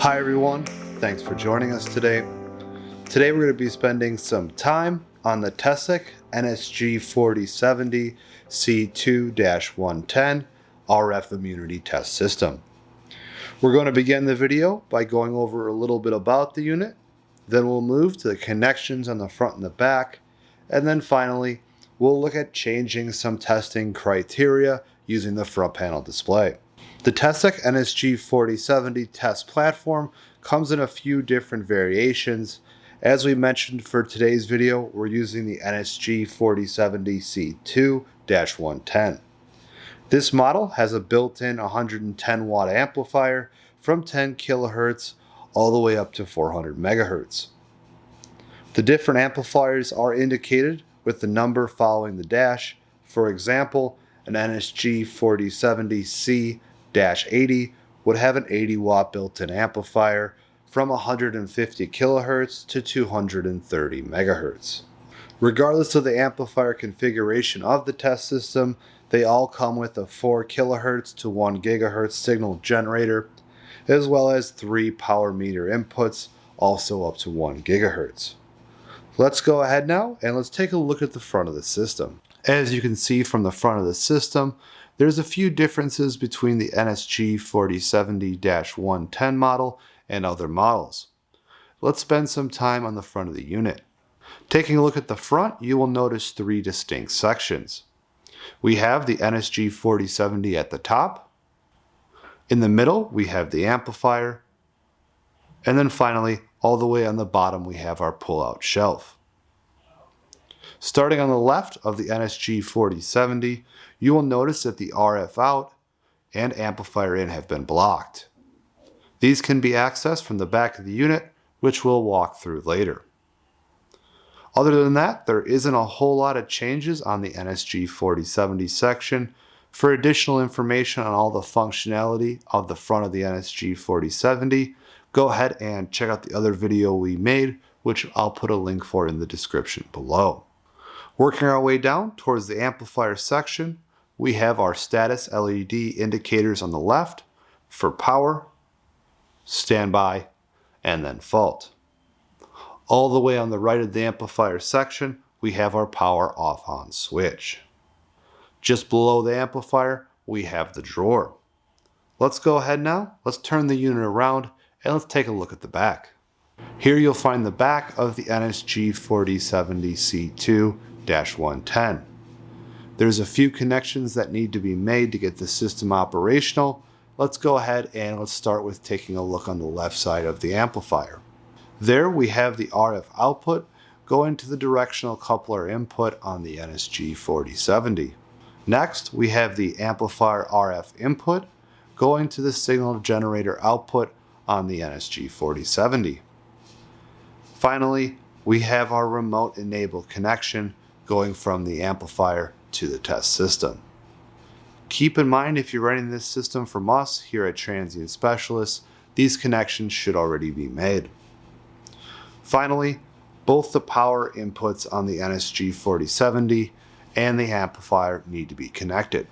Hi everyone, thanks for joining us today. Today we're going to be spending some time on the Teseq NSG 4070C-110 RF immunity test system. We're going to begin the video by going over a little bit about the unit, then we'll move to the connections on the front and the back, and then finally we'll look at changing some testing criteria using the front panel display. The Teseq NSG 4070 test platform comes in a few different variations. As we mentioned for today's video, we're using the NSG 4070C-110. This model has a built-in 110 watt amplifier from 10 kHz all the way up to 400 MHz. The different amplifiers are indicated with the number following the dash. For example, an NSG 4070C-80 would have an 80 watt built-in amplifier from 150 kHz to 230 MHz. Regardless of the amplifier configuration of the test system, they all come with a 4 kHz to 1 GHz signal generator, as well as 3 power meter inputs, also up to 1 GHz. Let's go ahead now and let's take a look at the front of the system. As you can see from the front of the system, there's a few differences between the NSG 4070-110 model and other models. Let's spend some time on the front of the unit. Taking a look at the front, you will notice 3 distinct sections. We have the NSG 4070 at the top. In the middle, we have the amplifier. And then finally, all the way on the bottom, we have our pull-out shelf. Starting on the left of the NSG 4070, you will notice that the RF out and amplifier in have been blocked. These can be accessed from the back of the unit, which we'll walk through later. Other than that, there isn't a whole lot of changes on the NSG 4070 section. For additional information on all the functionality of the front of the NSG 4070, go ahead and check out the other video we made, which I'll put a link for in the description below. Working our way down towards the amplifier section, we have our status LED indicators on the left for power, standby, and then fault. All the way on the right of the amplifier section, we have our power off-on switch. Just below the amplifier, we have the drawer. Let's go ahead now, let's turn the unit around, and let's take a look at the back. Here you'll find the back of the NSG 4070C-110. There's a few connections that need to be made to get the system operational. Let's go ahead and let's start with taking a look on the left side of the amplifier. There we have the RF output going to the directional coupler input on the NSG 4070. Next, we have the amplifier RF input going to the signal generator output on the NSG 4070. Finally, we have our remote enabled connection going from the amplifier to the test system. Keep in mind, if you're running this system from us here at Transient Specialists, these connections should already be made. Finally, both the power inputs on the NSG 4070 and the amplifier need to be connected.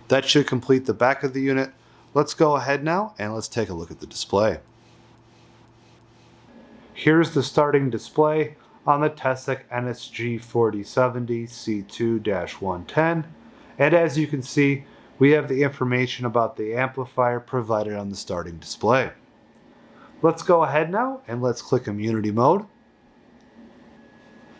That should complete the back of the unit. Let's go ahead now and let's take a look at the display. Here's the starting display on the Teseq NSG 4070C-110, and as you can see, we have the information about the amplifier provided on the starting display. Let's go ahead now and let's click Immunity Mode.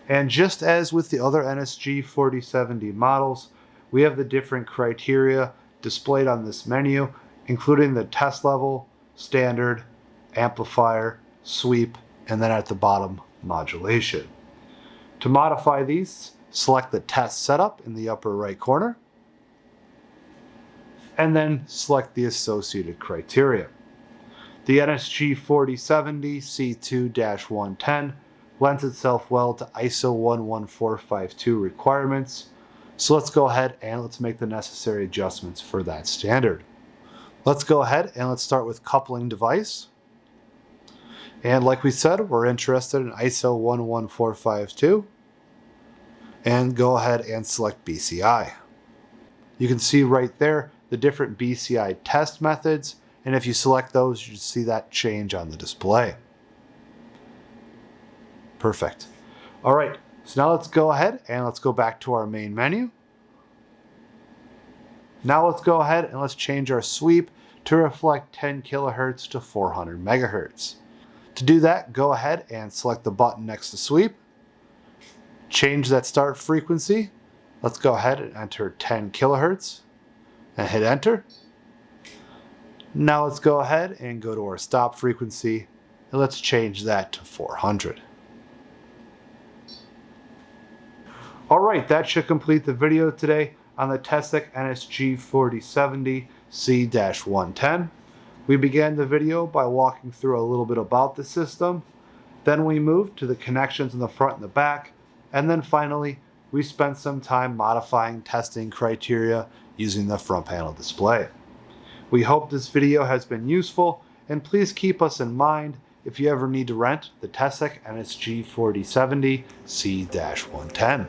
And just as with the other NSG 4070 models, we have the different criteria displayed on this menu, including the test level, standard, amplifier, sweep, and then at the bottom, modulation. To modify these, select the test setup in the upper right corner, and then select the associated criteria. The NSG 4070C-110 lends itself well to ISO 11452 requirements, so let's go ahead and let's make the necessary adjustments for that standard. Let's go ahead and let's start with coupling device. And like we said, we're interested in ISO 11452. And go ahead and select BCI. You can see right there the different BCI test methods And if you select those, you see that change on the display. Perfect. All right, so now let's go ahead and let's go back to our main menu. Now let's go ahead and let's change our sweep to reflect 10 kilohertz to 400 megahertz. To do that, go ahead and select the button next to sweep. Change that start frequency. Let's go ahead and enter 10 kilohertz and hit enter. Now let's go ahead and go to our stop frequency and let's change that to 400. Alright, that should complete the video today on the Teseq NSG 4070C-110. We began the video by walking through a little bit about the system, then we moved to the connections in the front and the back, and then finally we spent some time modifying testing criteria using the front panel display. We hope this video has been useful, and please keep us in mind if you ever need to rent the Teseq NSG 4070C-110.